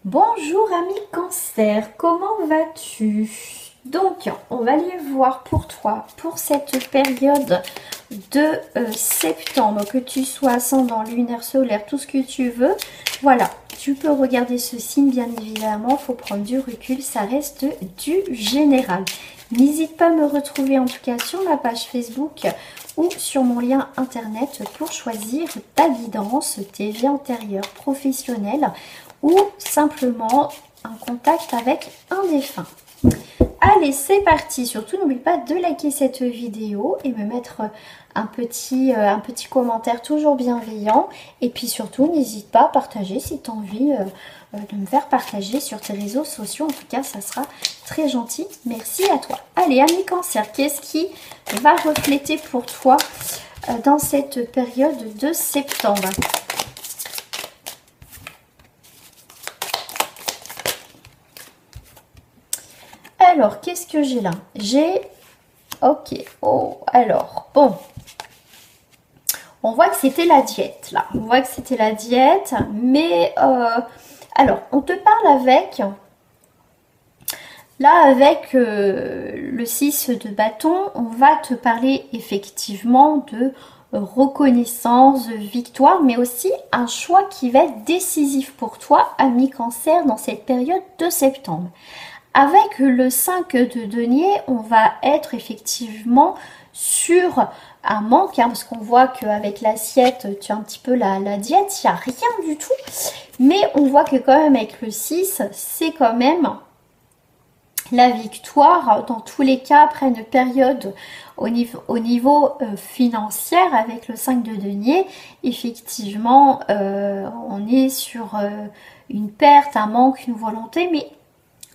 Bonjour ami Cancer, comment vas-tu? Donc, on va aller voir pour toi, pour cette période de septembre, que tu sois ascendant, lunaire, solaire, tout ce que tu veux. Voilà, tu peux regarder ce signe, bien évidemment, il faut prendre du recul, ça reste du général. N'hésite pas à me retrouver en tout cas sur ma page Facebook ou sur mon lien internet pour choisir ta guidance, tes vies antérieures, professionnelles ou simplement un contact avec un défunt. Allez, c'est parti. Surtout, n'oublie pas de liker cette vidéo et me mettre un petit commentaire toujours bienveillant. Et puis surtout, n'hésite pas à partager si tu as envie de me faire partager sur tes réseaux sociaux. En tout cas, ça sera très gentil. Merci à toi. Allez, ami Cancer, qu'est-ce qui va refléter pour toi dans cette période de septembre ? Alors, qu'est-ce que j'ai là? J'ai... Ok. Oh, alors, bon. On voit que c'était la diète, là. On voit que c'était la diète, mais... alors, on te parle avec... Là, avec le 6 de bâton, on va te parler effectivement de reconnaissance, de victoire, mais aussi un choix qui va être décisif pour toi, ami Cancer, dans cette période de septembre. Avec le 5 de denier, on va être effectivement sur un manque, hein, parce qu'on voit qu'avec l'assiette, tu as un petit peu la diète, il n'y a rien du tout. Mais on voit que quand même avec le 6, c'est quand même la victoire. Dans tous les cas, après une période au niveau financier, avec le 5 de denier, effectivement, on est sur une perte, un manque, une volonté, mais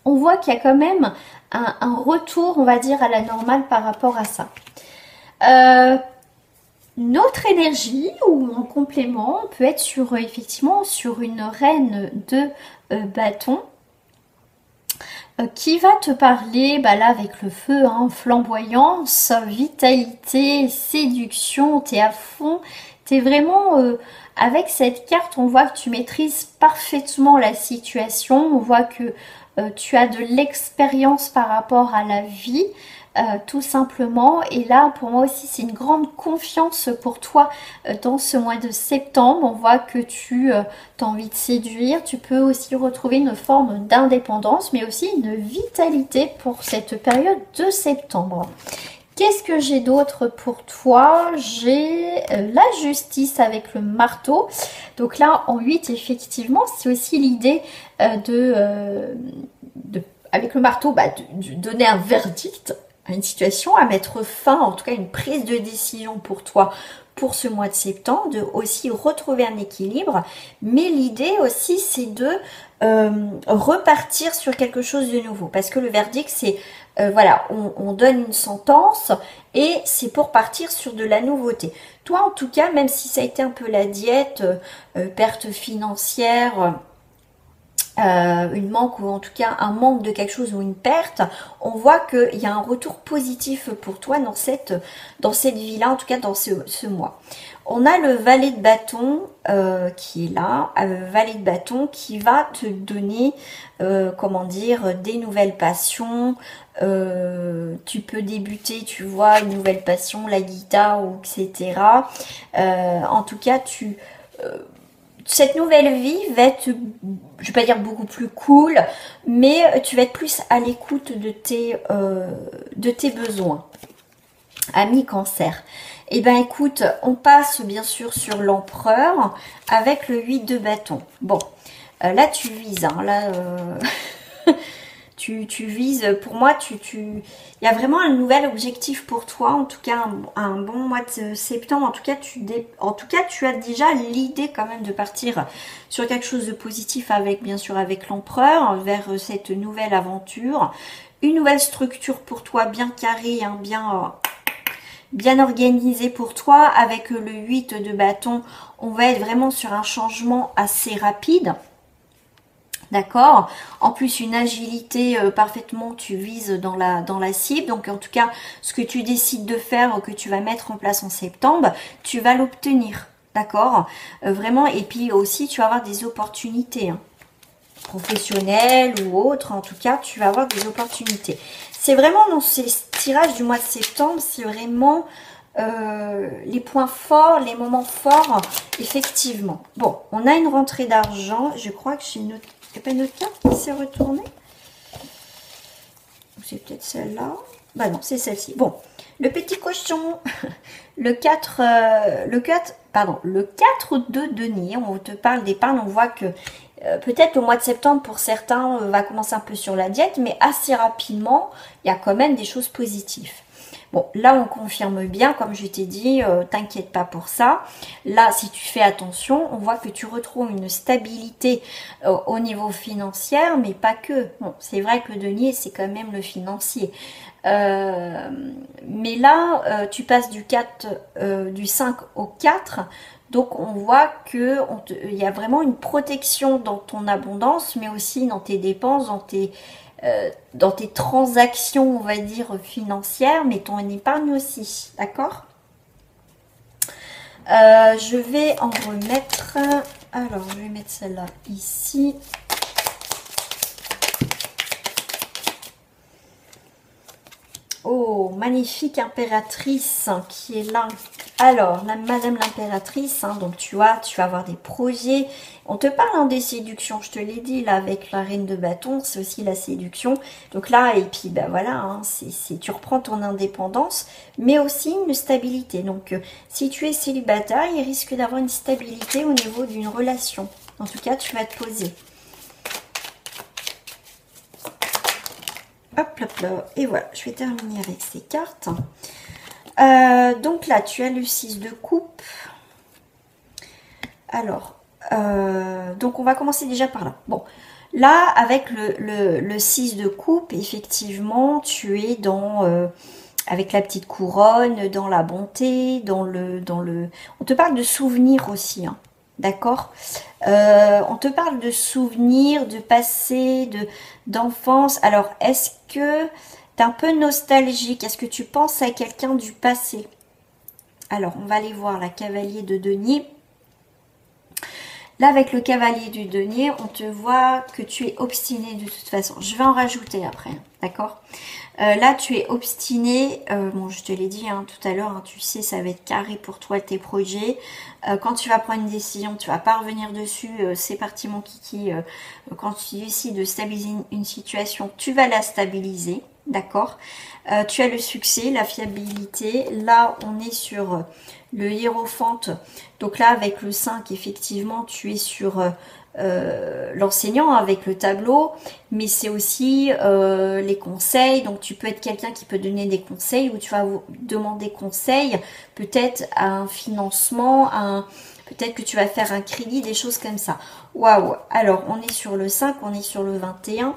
on voit qu'il y a quand même un retour, on va dire, à la normale par rapport à ça. Notre énergie, ou en complément, peut être sur, effectivement, sur une reine de bâton qui va te parler, bah là, avec le feu, hein, flamboyance, vitalité, séduction, t'es à fond, t'es vraiment... avec cette carte, on voit que tu maîtrises parfaitement la situation, on voit que tu as de l'expérience par rapport à la vie, tout simplement. Et là, pour moi aussi, c'est une grande confiance pour toi dans ce mois de septembre. On voit que tu as envie de séduire. Tu peux aussi retrouver une forme d'indépendance, mais aussi une vitalité pour cette période de septembre. Qu'est-ce que j'ai d'autre pour toi? J'ai la justice avec le marteau. Donc là, en 8, effectivement, c'est aussi l'idée avec le marteau, de donner un verdict à une situation, à mettre fin, en tout cas une prise de décision pour toi pour ce mois de septembre, de aussi retrouver un équilibre. Mais l'idée aussi, c'est de repartir sur quelque chose de nouveau. Parce que le verdict, c'est, voilà, on donne une sentence et c'est pour partir sur de la nouveauté. Toi, en tout cas, même si ça a été un peu la diète, perte financière, une manque ou en tout cas un manque de quelque chose ou une perte, on voit qu'il y a un retour positif pour toi dans cette vie-là, en tout cas dans ce mois. On a le valet de bâton qui est là, valet de bâton qui va te donner, comment dire, des nouvelles passions. Tu peux débuter, tu vois, une nouvelle passion, la guitare, ou etc. En tout cas, cette nouvelle vie va être, je vais pas dire beaucoup plus cool, mais tu vas être plus à l'écoute de tes besoins. Ami Cancer. Eh ben écoute, on passe bien sûr sur l'empereur avec le 8 de bâton. Bon, là tu vises, hein, là... Tu vises, pour moi, il y a vraiment un nouvel objectif pour toi, en tout cas un bon mois de septembre. En tout cas, tu as déjà l'idée quand même de partir sur quelque chose de positif avec, bien sûr, avec l'empereur, vers cette nouvelle aventure. Une nouvelle structure pour toi, bien carrée, hein, bien organisée pour toi. Avec le 8 de bâton, on va être vraiment sur un changement assez rapide. D'accord. En plus, une agilité parfaitement, tu vises dans la cible. Donc, en tout cas, ce que tu décides de faire, que tu vas mettre en place en septembre, tu vas l'obtenir. D'accord. Vraiment. Et puis aussi, tu vas avoir des opportunités. Hein. professionnelle ou autre. En tout cas, tu vas avoir des opportunités. C'est vraiment dans ces tirages du mois de septembre, c'est vraiment les points forts, les moments forts, effectivement. Bon, on a une rentrée d'argent. Je crois que j'ai une autre... Il n'y a pas une autre carte qui s'est retournée? C'est peut-être celle-là. Bah non, c'est celle-ci. Bon, le petit cochon, le 4 de denier, on te parle d'épargne, on voit que peut-être le mois de septembre pour certains va commencer un peu sur la diète, mais assez rapidement, il y a quand même des choses positives. Bon, là on confirme bien, comme je t'ai dit, t'inquiète pas pour ça. Là, si tu fais attention, on voit que tu retrouves une stabilité au niveau financier, mais pas que. Bon, c'est vrai que le denier, c'est quand même le financier. Mais là, tu passes du 5 au 4. Donc on voit que il y a vraiment une protection dans ton abondance, mais aussi dans tes dépenses, dans tes transactions, on va dire, financières, mais ton épargne aussi, d'accord? Je vais en remettre, alors je vais mettre celle-là ici. Oh, magnifique impératrice qui est là. Alors, madame l'impératrice, hein, donc tu vas avoir des projets. On te parle des séductions, je te l'ai dit, là, avec la reine de bâton, c'est aussi la séduction. Donc là, et puis, ben voilà, hein, tu reprends ton indépendance, mais aussi une stabilité. Donc, si tu es célibataire, il risque d'avoir une stabilité au niveau d'une relation. En tout cas, tu vas te poser. Hop, hop, là. Et voilà, je vais terminer avec ces cartes. Donc là, tu as le 6 de coupe. Alors, donc on va commencer déjà par là. Bon, là, avec le 6 de coupe, effectivement, tu es avec la petite couronne, dans la bonté, On te parle de souvenirs aussi, hein, d'accord? On te parle de souvenirs, de passé, d'enfance. Alors, est-ce que tu es un peu nostalgique? Est-ce que tu penses à quelqu'un du passé? Alors, on va aller voir la cavalier de denier. Là, avec le cavalier du denier, on te voit que tu es obstiné de toute façon. Je vais en rajouter après, d'accord? Là, tu es obstiné. Bon, je te l'ai dit hein, tout à l'heure, hein, tu sais, ça va être carré pour toi, tes projets. Quand tu vas prendre une décision, tu vas pas revenir dessus. C'est parti, mon kiki. Quand tu décides de stabiliser une situation, tu vas la stabiliser, d'accord? Tu as le succès, la fiabilité. Là, on est sur le hiérophante. Donc là, avec le 5, effectivement, tu es sur l'enseignant avec le tableau, mais c'est aussi les conseils. Donc tu peux être quelqu'un qui peut donner des conseils, ou tu vas vous demander conseil, peut-être à un financement, peut-être que tu vas faire un crédit, des choses comme ça. Waouh! Alors on est sur le 5, on est sur le 21.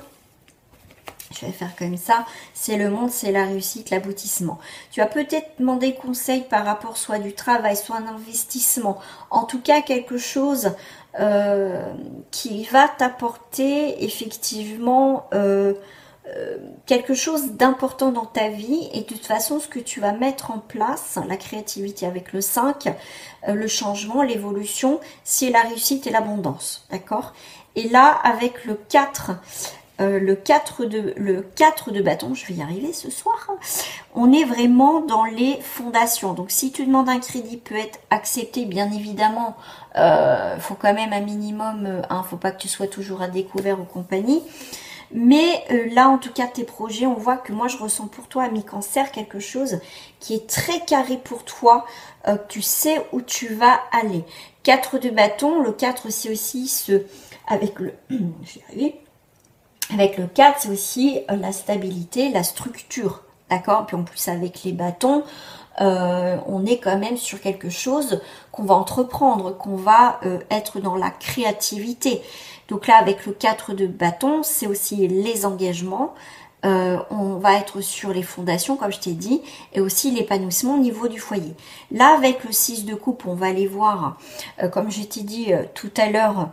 Je vais faire comme ça, c'est le monde, c'est la réussite, l'aboutissement. Tu vas peut-être demander conseil par rapport soit du travail, soit un investissement. En tout cas, quelque chose qui va t'apporter effectivement quelque chose d'important dans ta vie. Et de toute façon, ce que tu vas mettre en place, la créativité avec le 5, le changement, l'évolution, c'est la réussite et l'abondance. D'accord? Et là, avec le 4... le 4 de bâton, je vais y arriver ce soir, on est vraiment dans les fondations. Donc si tu demandes un crédit, peut être accepté, bien évidemment, faut quand même un minimum, faut pas que tu sois toujours à découvert ou compagnie. Mais là, en tout cas, tes projets, on voit que moi, je ressens pour toi, ami Cancer, quelque chose qui est très carré pour toi. Tu sais où tu vas aller. 4 de bâton, le 4, c'est aussi avec le... je vais y arriver. Avec le 4, c'est aussi la stabilité, la structure, d'accord? Puis en plus, avec les bâtons, on est quand même sur quelque chose qu'on va entreprendre, qu'on va être dans la créativité. Donc là, avec le 4 de bâton, c'est aussi les engagements. On va être sur les fondations, comme je t'ai dit, et aussi l'épanouissement au niveau du foyer. Là, avec le 6 de coupe, on va aller voir, comme je t'ai dit tout à l'heure,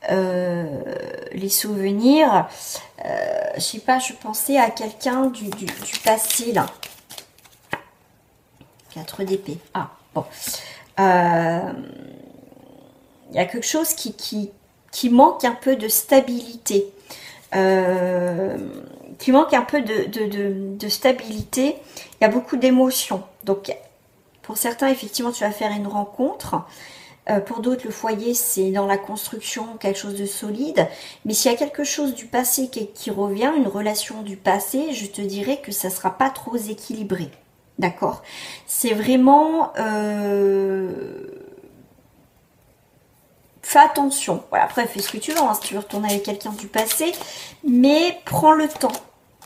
les souvenirs. Je sais pas, je pensais à quelqu'un du passé, là. 4 d'épée. Ah, bon. Il y a quelque chose qui qui manque un peu de stabilité. Qui manque un peu de stabilité. Il y a beaucoup d'émotions. Donc, pour certains, effectivement, tu vas faire une rencontre. Pour d'autres, le foyer, c'est dans la construction, quelque chose de solide. Mais s'il y a quelque chose du passé qui revient, une relation du passé, je te dirais que ça ne sera pas trop équilibré. D'accord? C'est vraiment... fais attention. Voilà, après, fais ce que tu veux, hein, si tu veux retourner avec quelqu'un du passé. Mais prends le temps.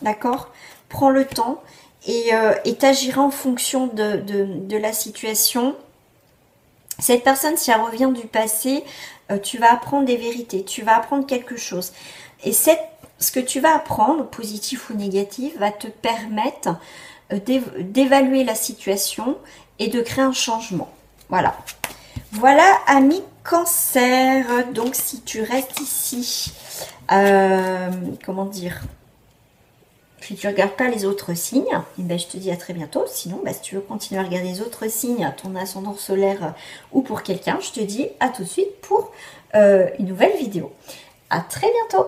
D'accord? Prends le temps et t'agiras en fonction de la situation. Cette personne, si elle revient du passé, tu vas apprendre des vérités, tu vas apprendre quelque chose. Et ce que tu vas apprendre, positif ou négatif, va te permettre d'évaluer la situation et de créer un changement. Voilà. Voilà, amis Cancer. Donc, si tu restes ici, comment dire, si tu ne regardes pas les autres signes, et ben je te dis à très bientôt. Sinon, si tu veux continuer à regarder les autres signes, ton ascendant solaire ou pour quelqu'un, je te dis à tout de suite pour une nouvelle vidéo. À très bientôt.